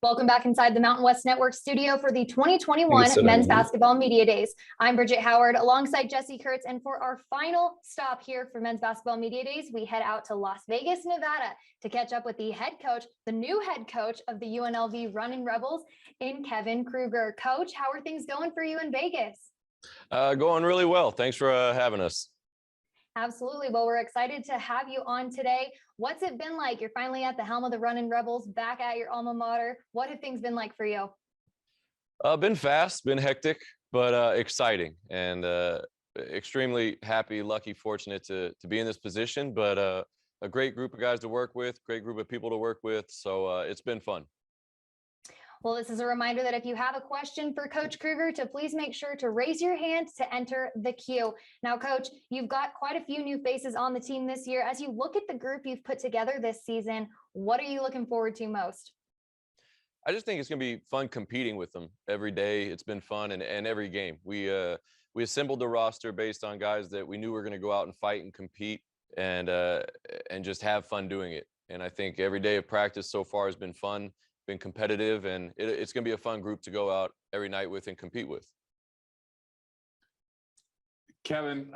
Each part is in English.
Welcome back inside the Mountain West Network studio for the 2021 Men's Basketball Media Days. I'm Bridget Howard alongside Jesse Kurtz, and for our final stop here for Men's Basketball Media Days, we head out to Las Vegas, Nevada to catch up with the head coach, the new head coach of the UNLV Running Rebels in Kevin Krueger. Coach, how are things going for you in Vegas? Going really well. Thanks for having us. Absolutely. Well, we're excited to have you on today. What's it been like? You're finally at the helm of the Running Rebels, back at your alma mater. What have things been like for you? Been fast, been hectic, but exciting, and extremely happy, lucky, fortunate to be in this position. But a great group of guys to work with, great group of people to work with. So it's been fun. Well, this is a reminder that if you have a question for Coach Krueger, to please make sure to raise your hand to enter the queue. Now, Coach, you've got quite a few new faces on the team this year. As you look at the group you've put together this season, what are you looking forward to most? I just think it's going to be fun competing with them every day. It's been fun, and every game. We assembled the roster based on guys that we knew were going to go out and fight and compete and just have fun doing it. And I think every day of practice so far has been fun, been competitive, and it's going to be a fun group to go out every night with and compete with. Kevin,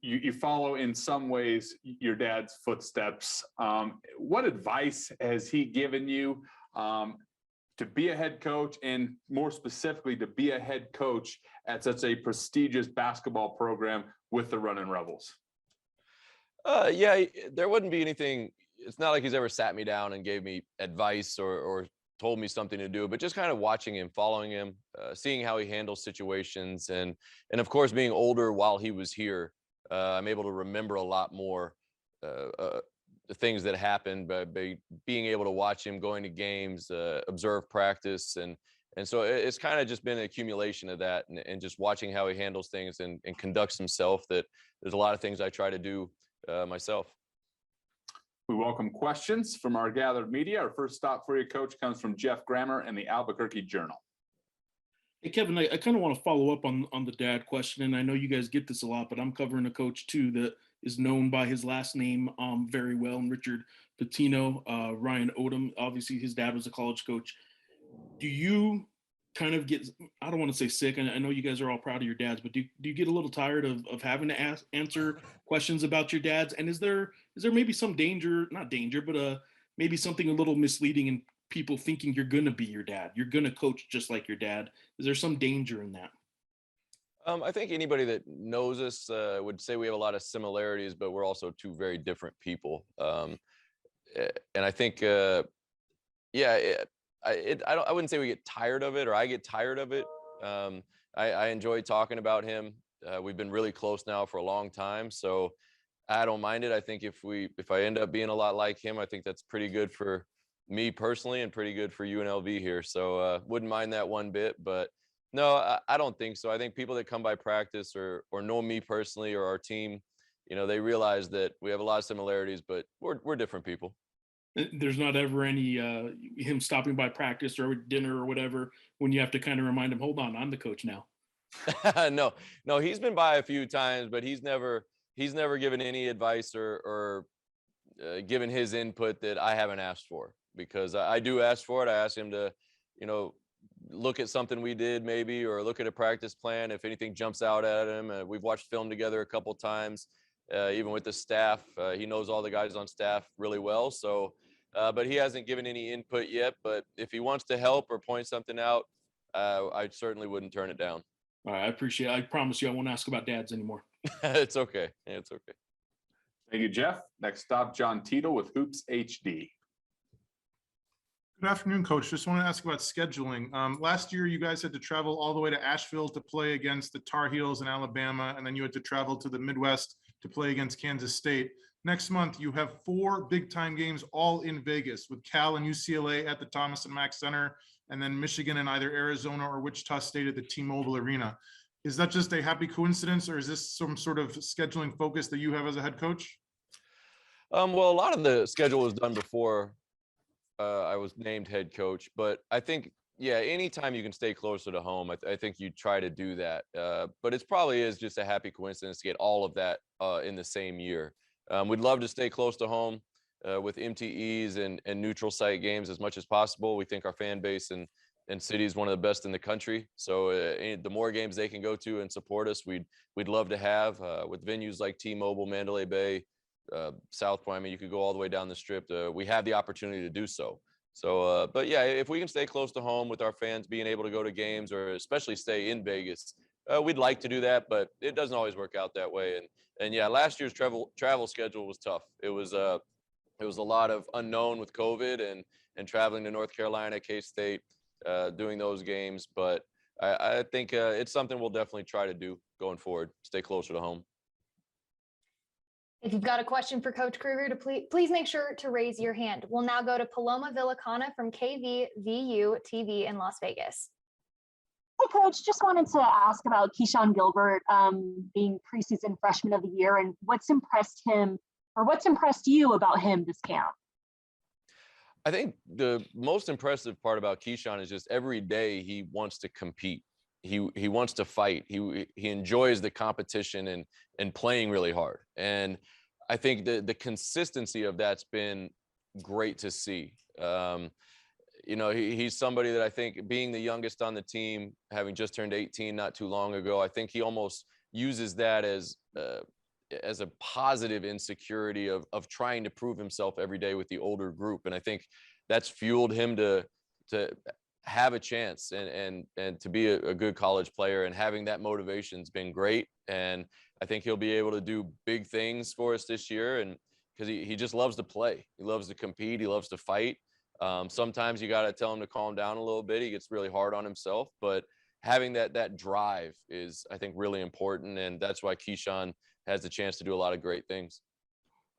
you follow in some ways your dad's footsteps. What advice has he given you to be a head coach, and more specifically to be a head coach at such a prestigious basketball program with the Running Rebels? Yeah, there wouldn't be anything. It's not like he's ever sat me down and gave me advice or told me something to do, but just kind of watching him, following him, seeing how he handles situations, and of course being older while he was here, I'm able to remember a lot more the things that happened by being able to watch him going to games, observe practice, and so it's kind of just been an accumulation of that, and just watching how he handles things and conducts himself. That there's a lot of things I try to do myself. We welcome questions from our gathered media. Our first stop for you, Coach, comes from Jeff Cramer in the Albuquerque Journal. Hey, Kevin, I kind of want to follow up on the dad question, and I know you guys get this a lot, but I'm covering a coach, too, that is known by his last name very well, and Richard Pitino, Ryan Odom. Obviously, his dad was a college coach. Do you kind of get, I don't want to say sick, and I know you guys are all proud of your dads, but do you get a little tired of having to answer questions about your dads? And is there maybe some danger, not danger, but maybe something a little misleading in people thinking you're going to be your dad, you're going to coach just like your dad? Is there some danger in that? I think anybody that knows us would say we have a lot of similarities, but we're also two very different people. And I think, I wouldn't say we get tired of it, or I get tired of it. I enjoy talking about him. We've been really close now for a long time, so I don't mind it. I think if I end up being a lot like him, I think that's pretty good for me personally and pretty good for UNLV here. So wouldn't mind that one bit, but no, I don't think so. I think people that come by practice or know me personally or our team, they realize that we have a lot of similarities, but we're different people. There's not ever any him stopping by practice or dinner or whatever when you have to kind of remind him, hold on, I'm the coach now. No, he's been by a few times, but he's never given any advice or given his input that I haven't asked for, because I do ask for it. I ask him to, look at something we did maybe, or look at a practice plan. If anything jumps out at him, we've watched film together a couple times. Even with the staff, he knows all the guys on staff really well. So, but he hasn't given any input yet. But if he wants to help or point something out, I certainly wouldn't turn it down. All right, I appreciate it. I promise you I won't ask about dads anymore. It's okay. It's okay. Thank you, Jeff. Next stop, John Tito with Hoops HD. Good afternoon, Coach. Just want to ask about scheduling. Last year, you guys had to travel all the way to Asheville to play against the Tar Heels in Alabama, and then you had to travel to the Midwest to play against Kansas State. Next month, you have 4 big-time games all in Vegas, with Cal and UCLA at the Thomas and Mack Center, and then Michigan and either Arizona or Wichita State at the T-Mobile Arena. Is that just a happy coincidence, or is this some sort of scheduling focus that you have as a head coach? Well, a lot of the schedule was done before I was named head coach, but I think, yeah, anytime you can stay closer to home, I think you try to do that. But it probably is just a happy coincidence to get all of that in the same year. We'd love to stay close to home. with MTEs and neutral site games as much as possible. We think our fan base and city is one of the best in the country. So the more games they can go to and support us, we'd love to have with venues like T-Mobile, Mandalay Bay, South Point. I mean, you could go all the way down the strip. We have the opportunity to do so. So, but yeah, if we can stay close to home with our fans being able to go to games or especially stay in Vegas, we'd like to do that, but it doesn't always work out that way. And yeah, last year's travel schedule was tough. It was a lot of unknown with COVID and traveling to North Carolina, K-State, doing those games. But I think it's something we'll definitely try to do going forward, stay closer to home. If you've got a question for Coach Krueger, to please make sure to raise your hand. We'll now go to Paloma Villacana from KVVU TV in Las Vegas. Hi, Coach. Just wanted to ask about Keyshawn Gilbert being preseason freshman of the year and what's impressed you about him this camp? I think the most impressive part about Keyshawn is just every day he wants to compete. He wants to fight. He enjoys the competition and playing really hard. And I think the consistency of that's been great to see. You know, he's somebody that I think, being the youngest on the team, having just turned 18 not too long ago, I think he almost uses that as a positive insecurity of trying to prove himself every day with the older group. And I think that's fueled him to have a chance and to be a good college player, and having that motivation's been great. And I think he'll be able to do big things for us this year. And because he just loves to play, he loves to compete, he loves to fight. Sometimes you got to tell him to calm down a little bit. He gets really hard on himself, but having that drive is, I think, really important. And that's why Keyshawn has the chance to do a lot of great things.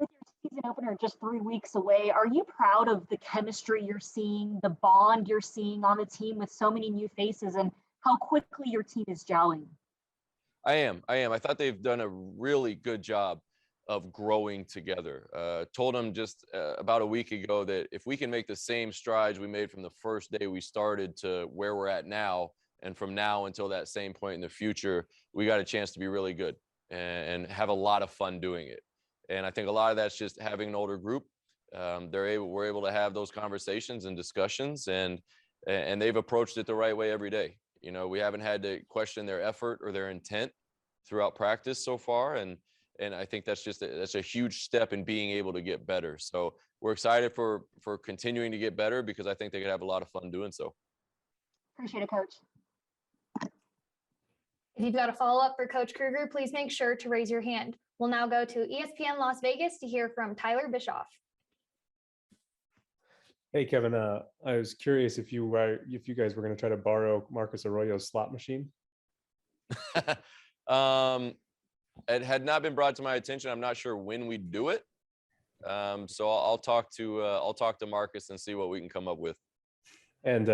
With your season opener just 3 weeks away, are you proud of the chemistry you're seeing, the bond you're seeing on the team with so many new faces, and how quickly your team is gelling? I am. I thought they've done a really good job of growing together. Told them just about a week ago that if we can make the same strides we made from the first day we started to where we're at now, and from now until that same point in the future, we got a chance to be really good and have a lot of fun doing it. And I think a lot of that's just having an older group. We're able to have those conversations and discussions, and they've approached it the right way every day. You know, we haven't had to question their effort or their intent throughout practice so far. And I think that's a huge step in being able to get better. So we're excited for continuing to get better, because I think they could have a lot of fun doing so. Appreciate it, Coach. If you've got a follow-up for Coach Krueger, please make sure to raise your hand. We'll now go to ESPN Las Vegas to hear from Tyler Bischoff. Hey, Kevin, I was curious if you guys were going to try to borrow Marcus Arroyo's slot machine. It had not been brought to my attention. I'm not sure when we do it. So I'll talk to Marcus and see what we can come up with. And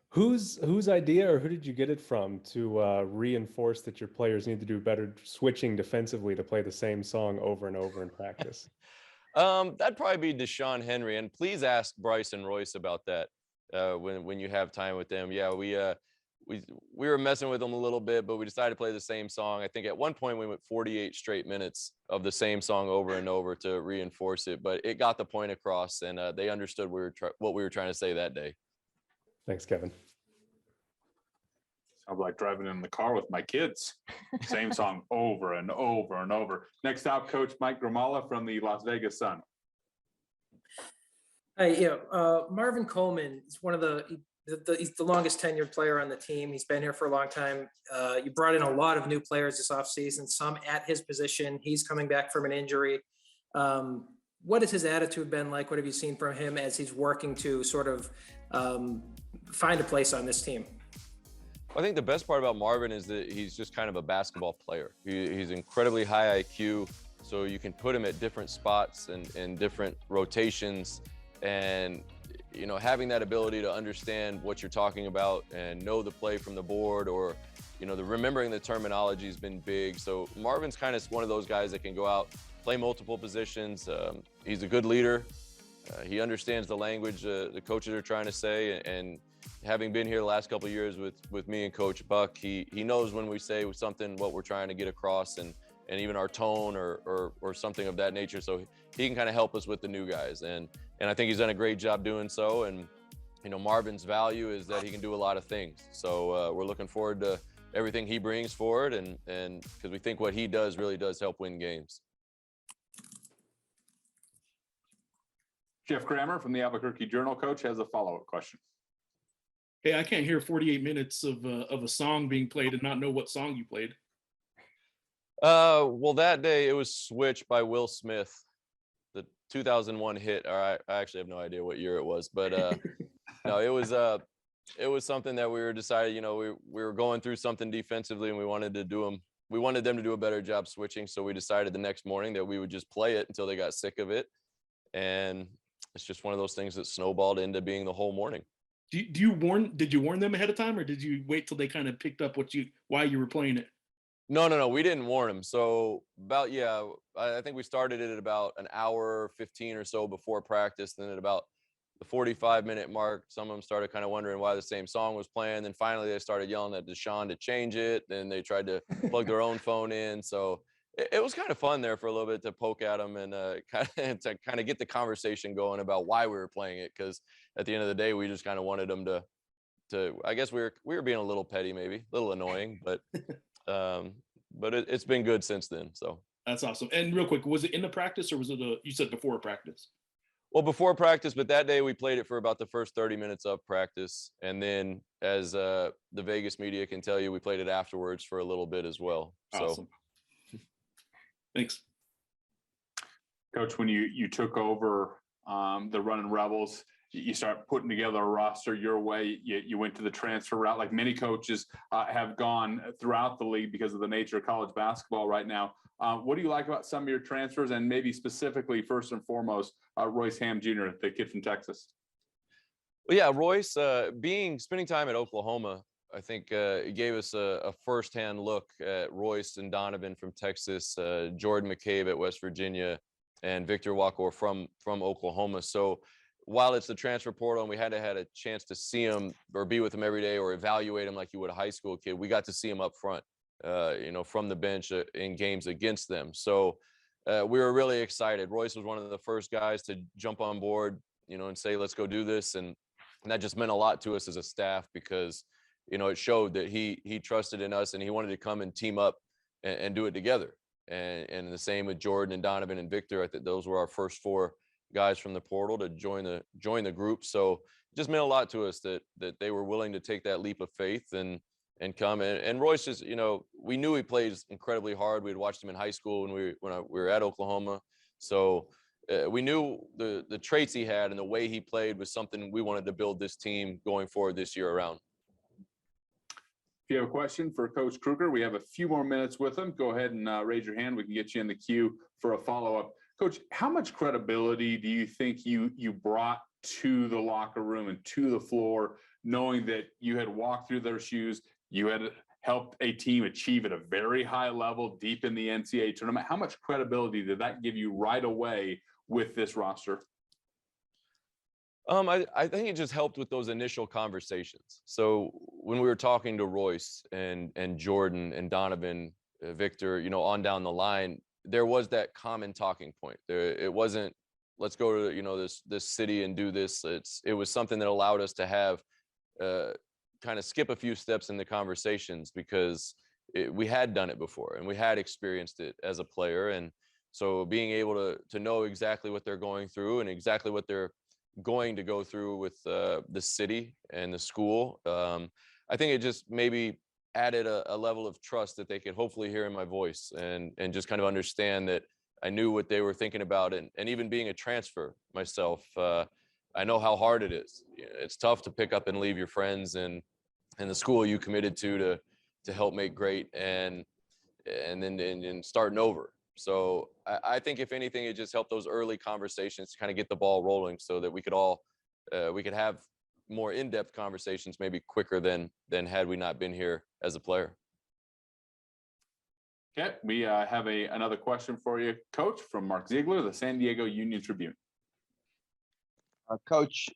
whose idea, or who did you get it from, to reinforce that your players need to do better switching defensively to play the same song over and over in practice? That'd probably be Deshaun Henry, and please ask Bryce and Royce about that when you have time with them. Yeah, we were messing with them a little bit, but we decided to play the same song. I think at one point we went 48 straight minutes of the same song over and over to reinforce it, but it got the point across, and they understood what we were trying to say that day. Thanks, Kevin. Sounds like driving in the car with my kids. Same song over and over and over. Next up, Coach Mike Grimala from the Las Vegas Sun. Hey, Marvin Coleman is one of he's the longest tenured player on the team. He's been here for a long time. You brought in a lot of new players this offseason, some at his position. He's coming back from an injury. What has his attitude been like? What have you seen from him as he's working to sort of find a place on this team? I think the best part about Marvin is that he's just kind of a basketball player. He's incredibly high IQ, so you can put him at different spots and different rotations. And, you know, having that ability to understand what you're talking about and know the play from the board, or, you know, remembering the terminology has been big. So Marvin's kind of one of those guys that can go out, play multiple positions. He's a good leader. He understands the language the coaches are trying to say, and having been here the last couple of years with me and Coach Buck, he knows when we say something, what we're trying to get across, and even our tone or something of that nature. So he can kind of help us with the new guys. And I think he's done a great job doing so. And, you know, Marvin's value is that he can do a lot of things. So we're looking forward to everything he brings forward. And because we think what he does really does help win games. Jeff Cramer from the Albuquerque Journal, Coach, has a follow-up question. Hey, I can't hear 48 minutes of a song being played and not know what song you played. Well, that day it was Switch by Will Smith, the 2001 hit. Or I actually have no idea what year it was, but no, it was something that we were decided, you know, we were going through something defensively and we wanted them to do a better job switching. So we decided the next morning that we would just play it until they got sick of it. And it's just one of those things that snowballed into being the whole morning. Did you warn them ahead of time, or did you wait till they kind of picked up why you were playing it? No, we didn't warn them. So I think we started it at about an hour 15 or so before practice. Then at about the 45-minute mark, some of them started kind of wondering why the same song was playing. Then finally they started yelling at Deshaun to change it. Then they tried to plug their own phone in. So it was kind of fun there for a little bit to poke at them and kind of get the conversation going about why we were playing it. Because at the end of the day, we just kind of wanted them to. I guess we were being a little petty, maybe a little annoying, but it's been good since then. So that's awesome. And real quick, was it in the practice or was it you said before practice? Well, before practice, but that day we played it for about the first 30 minutes of practice, and then as the Vegas media can tell you, we played it afterwards for a little bit as well. Awesome. So. Thanks. Coach, when you took over the Running Rebels, you start putting together a roster your way. You went to the transfer route, like many coaches have gone throughout the league because of the nature of college basketball right now. What do you like about some of your transfers, and maybe specifically, first and foremost, Royce Ham Jr., the kid from Texas? Well, yeah, Royce, spending time at Oklahoma, I think it gave us a firsthand look at Royce and Donovan from Texas, Jordan McCabe at West Virginia, and Victor Walker from Oklahoma. So while it's the transfer portal and we had a chance to see him or be with him every day or evaluate him like you would a high school kid, we got to see him up front, from the bench in games against them. So we were really excited. Royce was one of the first guys to jump on board, and say, let's go do this. And that just meant a lot to us as a staff because it showed that he trusted in us and he wanted to come and team up and do it together. And the same with Jordan and Donovan and Victor. I think those were our first four guys from the portal to join the group. So it just meant a lot to us that they were willing to take that leap of faith and come. And Royce just, we knew he played incredibly hard. We had watched him in high school when we were at Oklahoma. So we knew the traits he had and the way he played was something we wanted to build this team going forward this year around. If you have a question for Coach Krueger, we have a few more minutes with him. Go ahead and raise your hand. We can get you in the queue for a follow-up. Coach, how much credibility do you think you brought to the locker room and to the floor, knowing that you had walked through their shoes, you had helped a team achieve at a very high level deep in the NCAA tournament? How much credibility did that give you right away with this roster? I think it just helped with those initial conversations. So when we were talking to Royce and Jordan and Donovan, Victor, on down the line, there was that common talking point. It wasn't, let's go to, this city and do this. It was something that allowed us to have kind of skip a few steps in the conversations because we had done it before and we had experienced it as a player. And so being able to know exactly what they're going through and exactly what they're going to go through with the city and the school, I think it just maybe added a level of trust that they could hopefully hear in my voice and just kind of understand that I knew what they were thinking about. And even being a transfer myself, I know how hard it is. It's tough to pick up and leave your friends and the school you committed to help make great and then starting over. So I think if anything, it just helped those early conversations to kind of get the ball rolling so that we could have more in-depth conversations maybe quicker than had we not been here as a player. Okay, we have another question for you, Coach, from Mark Ziegler, the San Diego Union Tribune. Coach,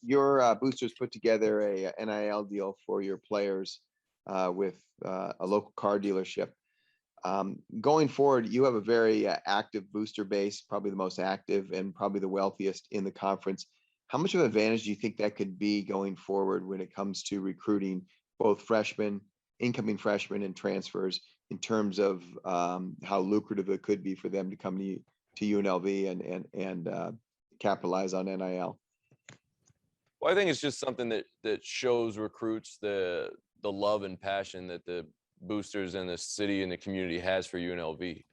your boosters put together a NIL deal for your players with a local car dealership. Going forward, you have a very active booster base, probably the most active and probably the wealthiest in the conference. How much of an advantage do you think that could be going forward when it comes to recruiting both freshmen, incoming freshmen, and transfers in terms of how lucrative it could be for them to come to UNLV and capitalize on NIL? Well, I think it's just something that shows recruits the love and passion that the boosters in the city and the community has for UNLV.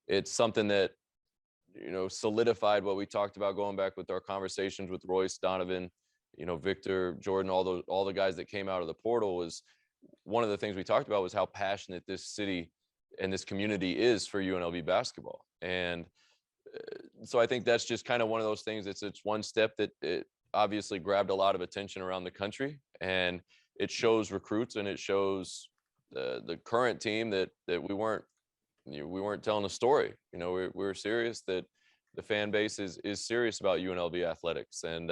It's something that, solidified what we talked about going back with our conversations with Royce, Donovan, Victor, Jordan, all the guys that came out of the portal. Was one of the things we talked about was how passionate this city and this community is for UNLV basketball. And so I think that's just kind of one of those things. It's one step that it obviously grabbed a lot of attention around the country, and it shows recruits and it shows the current team that we weren't telling a story. We're serious, that the fan base is serious about UNLV athletics. And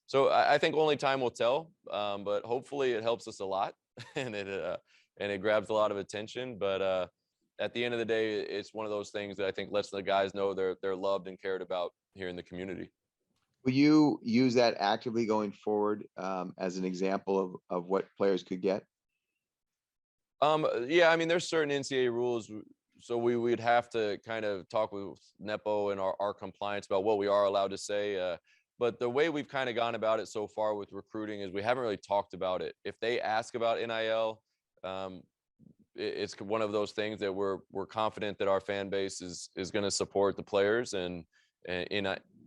so I think only time will tell, but hopefully it helps us a lot and it grabs a lot of attention. But at the end of the day, it's one of those things that I think lets the guys know they're loved and cared about here in the community. Will you use that actively going forward as an example of what players could get? Yeah, I mean, there's certain NCAA rules, so we'd have to kind of talk with Nepo and our compliance about what we are allowed to say. But the way we've kind of gone about it so far with recruiting is we haven't really talked about it. If they ask about NIL, it's one of those things that we're confident that our fan base is going to support the players and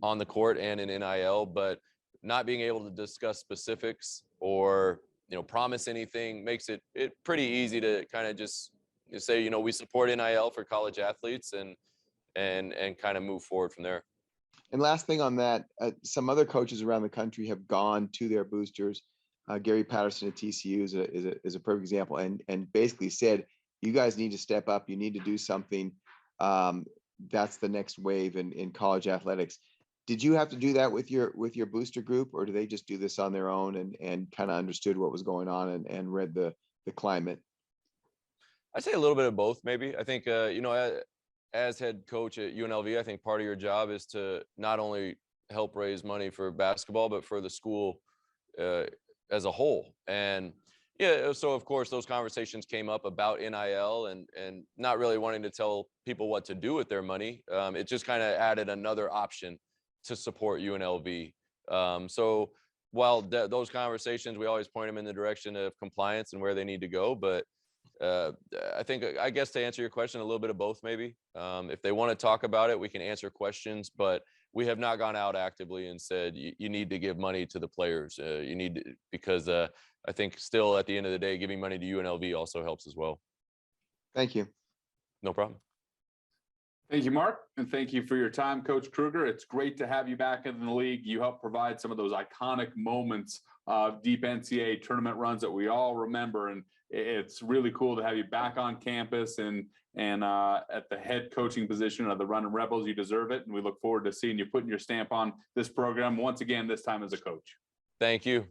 on the court and in NIL, but not being able to discuss specifics or promise anything makes it pretty easy to kind of just say, we support NIL for college athletes and kind of move forward from there. And last thing on that, some other coaches around the country have gone to their boosters. Gary Patterson at TCU is a perfect example, and basically said, you guys need to step up. You need to do something. That's the next wave in college athletics. Did you have to do that with your booster group, or do they just do this on their own and kind of understood what was going on and read the climate? I'd say a little bit of both, maybe. I think, as head coach at UNLV, I think part of your job is to not only help raise money for basketball, but for the school as a whole. And yeah, so of course those conversations came up about NIL and not really wanting to tell people what to do with their money. It just kind of added another option to support UNLV. So while those conversations, we always point them in the direction of compliance and where they need to go. But I guess to answer your question, a little bit of both, maybe. If they want to talk about it, we can answer questions, but we have not gone out actively and said, you need to give money to the players. You need to, because I think still at the end of the day, giving money to UNLV also helps as well. Thank you. No problem. Thank you, Mark, and thank you for your time, Coach Krueger. It's great to have you back in the league. You helped provide some of those iconic moments of deep NCAA tournament runs that we all remember, and it's really cool to have you back on campus and at the head coaching position of the Running Rebels. You deserve it, and we look forward to seeing you putting your stamp on this program once again, this time as a coach. Thank you.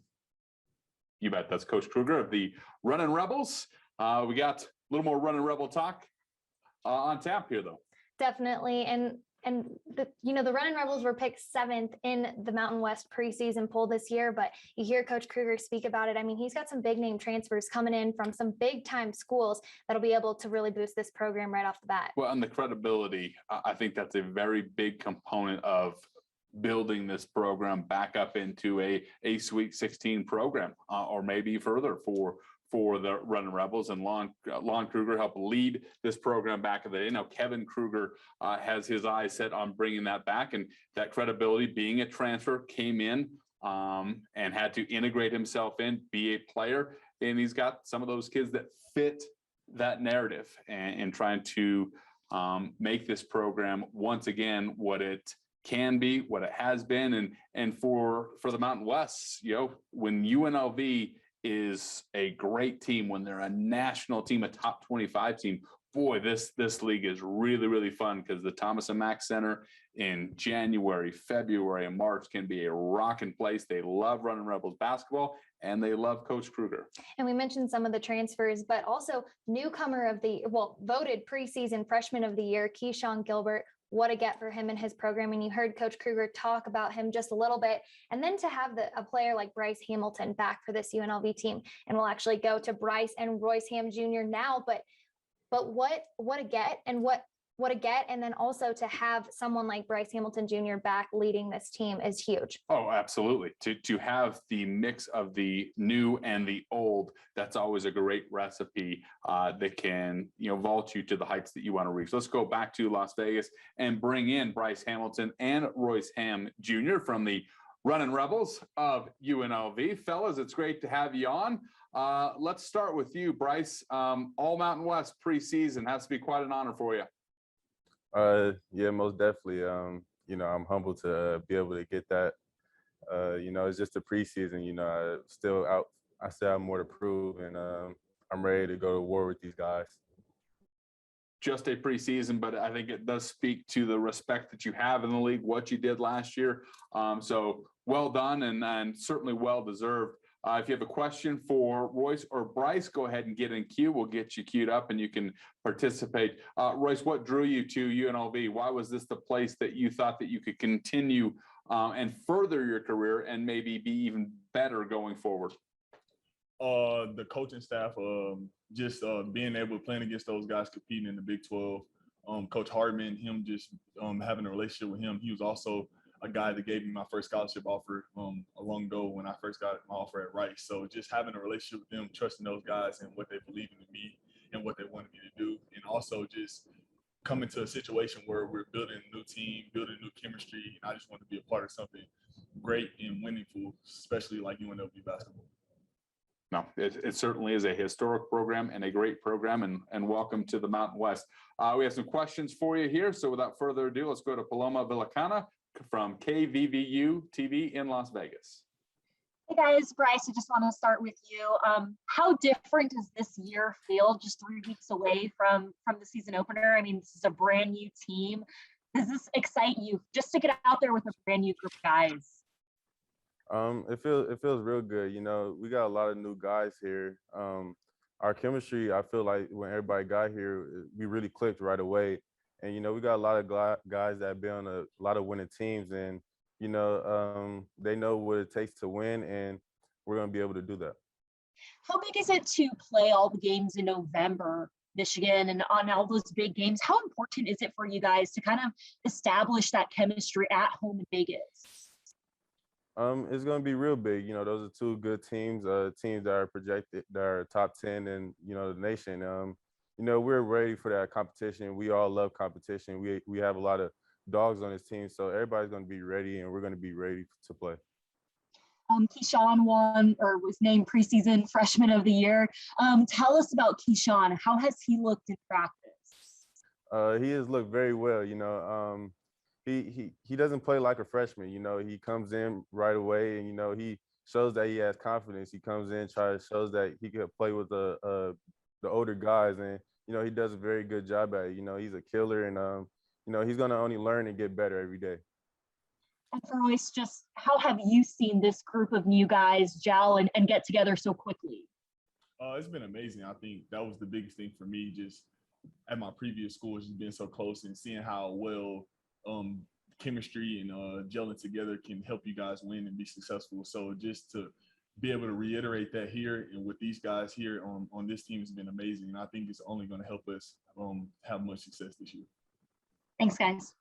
You bet. That's Coach Krueger of the Running Rebels. We got a little more Running Rebel talk on tap here, though. Definitely. And the Running Rebels were picked 7th in the Mountain West preseason poll this year, but you hear Coach Krueger speak about it. I mean, he's got some big name transfers coming in from some big time schools that'll be able to really boost this program right off the bat. Well, and the credibility, I think that's a very big component of building this program back up into a Sweet 16 program, or maybe further for the Running Rebels. And Lon Krueger helped lead this program back in the day. Now Kevin Krueger has his eyes set on bringing that back, and that credibility, being a transfer, came in and had to integrate himself in, be a player, and he's got some of those kids that fit that narrative and trying to make this program once again what it can be, what it has been. And for the Mountain West, when UNLV is a great team, when they're a national team, a top 25 team, boy, this league is really, really fun because the Thomas and Mack Center in January, February, and March can be a rocking place. They love running Rebels basketball, and they love Coach Krueger. And we mentioned some of the transfers, but also newcomer of the, well, voted preseason freshman of the year, Keyshawn Gilbert. What a get for him and his program. And you heard Coach Krueger talk about him just a little bit. And then to have a player like Bryce Hamilton back for this UNLV team. And we'll actually go to Bryce and Royce Ham Jr. now, but what a get, and what a get. And then also to have someone like Bryce Hamilton Jr. back leading this team is huge. Oh, absolutely. To have the mix of the new and the old, that's always a great recipe that can, vault you to the heights that you want to reach. Let's go back to Las Vegas and bring in Bryce Hamilton and Royce Ham Jr. from the Running Rebels of UNLV. Fellas, it's great to have you on. Let's start with you, Bryce. All Mountain West preseason has to be quite an honor for you. Yeah, most definitely. I'm humbled to be able to get that. It's just a preseason. I still have more to prove, and I'm ready to go to war with these guys. Just a preseason, but I think it does speak to the respect that you have in the league, what you did last year. So well done, and certainly well deserved. If you have a question for Royce or Bryce, go ahead and get in queue. We'll get you queued up and you can participate. Royce, what drew you to UNLV? Why was this the place that you thought that you could continue and further your career and maybe be even better going forward? The coaching staff, just being able to play against those guys competing in the Big 12. Coach Hartman, him just having a relationship with him. He was also a guy that gave me my first scholarship offer a long ago when I first got my offer at Rice. So just having a relationship with them, trusting those guys and what they believe in me and what they wanted me to do. And also just coming to a situation where we're building a new team, building new chemistry. And I just want to be a part of something great and winningful, especially like UNLV basketball. No, it certainly is a historic program and a great program, and welcome to the Mountain West. We have some questions for you here. So without further ado, let's go to Paloma Villacana from KVVU TV in Las Vegas. Hey guys, Bryce, I just want to start with you. How different does this year feel just 3 weeks away from the season opener? I mean, this is a brand new team. Does this excite you just to get out there with a brand new group of guys? It feels real good. We got a lot of new guys here. Our chemistry, I feel like when everybody got here, we really clicked right away. And, we got a lot of guys that have been on a lot of winning teams, and, they know what it takes to win, and we're going to be able to do that. How big is it to play all the games in November, Michigan, and on all those big games? How important is it for you guys to kind of establish that chemistry at home in Vegas? It's going to be real big. Those are two good teams, teams that are projected, that are top 10 in, the nation. We're ready for that competition. We all love competition. We have a lot of dogs on this team, so everybody's going to be ready, and we're going to be ready to play. Keyshawn was named preseason freshman of the year. Tell us about Keyshawn. How has he looked in practice? He has looked very well. He doesn't play like a freshman. He comes in right away, and he shows that he has confidence. He comes in, shows that he can play with the older guys, and he does a very good job at it. He's a killer, and he's gonna only learn and get better every day. And for Royce, just how have you seen this group of new guys gel and get together so quickly? It's been amazing. I think that was the biggest thing for me, just at my previous school, just being so close and seeing how well chemistry and gelling together can help you guys win and be successful. So just to be able to reiterate that here and with these guys here on this team has been amazing. And I think it's only going to help us have much success this year. Thanks, guys.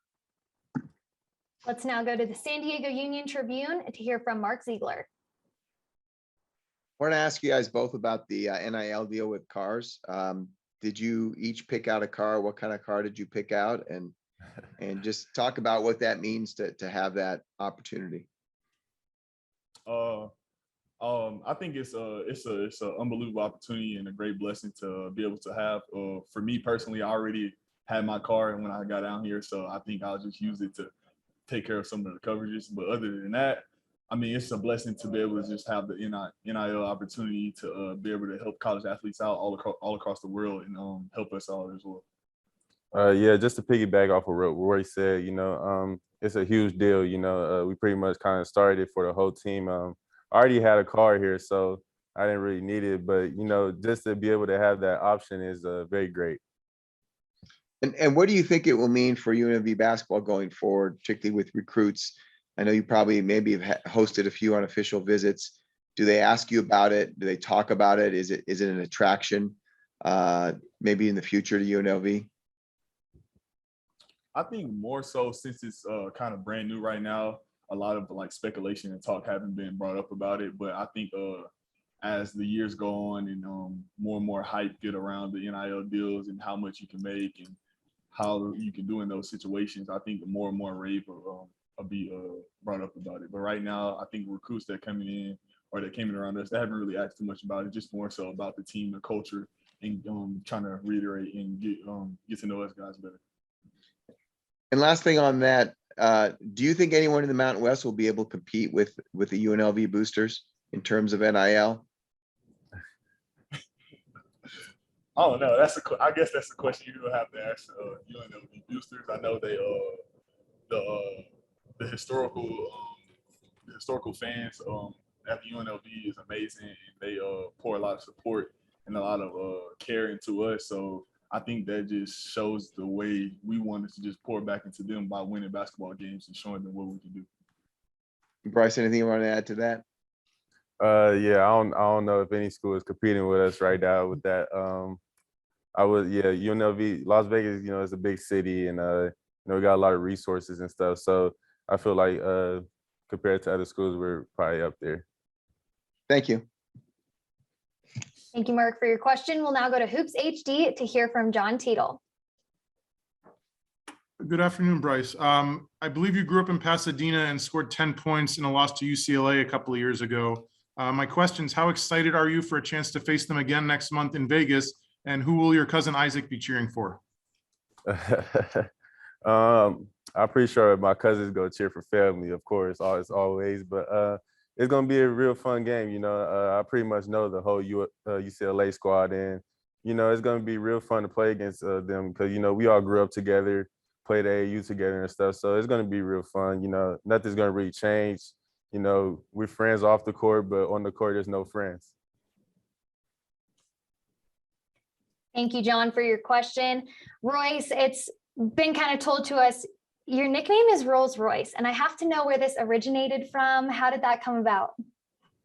Let's now go to the San Diego Union Tribune to hear from Mark Ziegler. I want to ask you guys both about the NIL deal with cars. Did you each pick out a car? What kind of car did you pick out? And just talk about what that means to have that opportunity. I think it's an unbelievable opportunity and a great blessing to be able to have. For me personally, I already had my car when I got down here, so I think I'll just use it to take care of some of the coverages. But other than that, I mean, it's a blessing to be able to just have the NIL opportunity to be able to help college athletes out all across the world and help us all as well. Yeah, just to piggyback off of what Roy said, it's a huge deal. We pretty much kind of started it for the whole team. I already had a car here, so I didn't really need it. But, just to be able to have that option is very great. And what do you think it will mean for UNLV basketball going forward, particularly with recruits? I know you probably maybe have hosted a few unofficial visits. Do they ask you about it? Do they talk about it? Is it an attraction maybe in the future to UNLV? I think more so since it's kind of brand new right now, a lot of like speculation and talk haven't been brought up about it. But I think as the years go on and more and more hype get around the NIL deals and how much you can make and how you can do in those situations, I think more and more rave will be brought up about it. But right now, I think recruits that coming in or that came in around us, they haven't really asked too much about it, just more so about the team, the culture, and trying to reiterate and get to know us guys better. And last thing on that, do you think anyone in the Mountain West will be able to compete with the UNLV boosters in terms of NIL? Oh no, I guess that's a question you will have to ask UNLV boosters. I know they the historical fans at the UNLV is amazing, and they pour a lot of support and a lot of care into us. So I think that just shows the way we wanted to just pour back into them by winning basketball games and showing them what we can do. Bryce, anything you want to add to that? Yeah, I don't know if any school is competing with us right now with that. UNLV, Las Vegas, is a big city, and we got a lot of resources and stuff. So I feel like compared to other schools, we're probably up there. Thank you. Thank you, Mark, for your question. We'll now go to Hoops HD to hear from John Teetle. Good afternoon, Bryce. I believe you grew up in Pasadena and scored 10 points in a loss to UCLA a couple of years ago. My question is, how excited are you for a chance to face them again next month in Vegas? And who will your cousin Isaac be cheering for? I'm pretty sure my cousins go cheer for family, of course, as always. But it's gonna be a real fun game. I pretty much know the whole UCLA squad, and it's gonna be real fun to play against them because we all grew up together, played AAU together and stuff. So it's gonna be real fun. Nothing's gonna really change. We're friends off the court, but on the court, there's no friends. Thank you, John, for your question. Royce, it's been kind of told to us, your nickname is Rolls Royce, and I have to know where this originated from. How did that come about?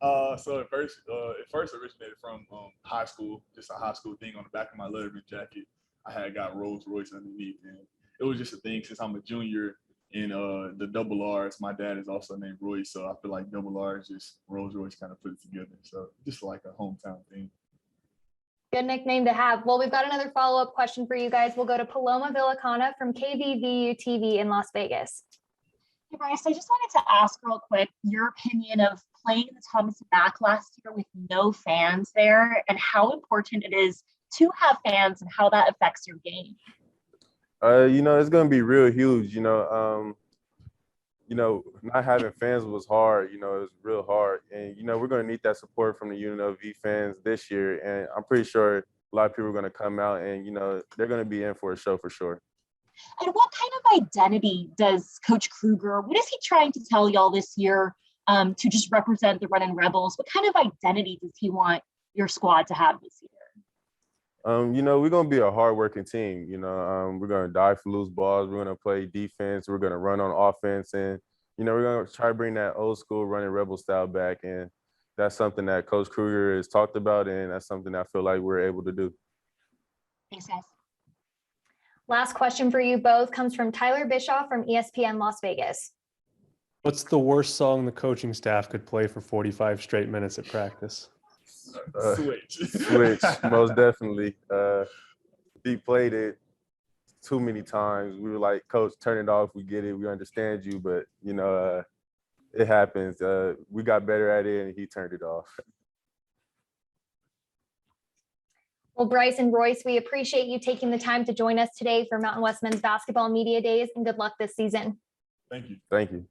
So it first originated from high school, just a high school thing on the back of my Letterman jacket. I had got Rolls Royce underneath, and it was just a thing since I'm a junior in the double R's. My dad is also named Royce, so I feel like double R's just Rolls Royce kind of put it together. So just like a hometown thing. Good nickname to have. Well, we've got another follow-up question for you guys. We'll go to Paloma Villacana from KVVU TV in Las Vegas. Hey, Bryce, I just wanted to ask real quick your opinion of playing the Thomas Mack last year with no fans there and how important it is to have fans and how that affects your game. It's going to be real huge. Not having fans was hard. It was real hard. And, we're going to need that support from the UNLV fans this year. And I'm pretty sure a lot of people are going to come out and, they're going to be in for a show for sure. And what kind of identity does Coach Krueger, what is he trying to tell y'all this year to just represent the Runnin' Rebels? What kind of identity does he want your squad to have this year? We're going to be a hardworking team. We're going to dive for loose balls. We're going to play defense. We're going to run on offense. And, we're going to try to bring that old school Runnin' Rebel style back. And that's something that Coach Krueger has talked about. And that's something I feel like we're able to do. Thanks, guys. Last question for you both comes from Tyler Bischoff from ESPN Las Vegas. What's the worst song the coaching staff could play for 45 straight minutes at practice? Switch, most definitely. He played it too many times. We were like, Coach, turn it off. We get it. We understand you, but it happens. We got better at it, and he turned it off. Well, Bryce and Royce, we appreciate you taking the time to join us today for Mountain West Men's Basketball Media Days, and good luck this season. Thank you. Thank you.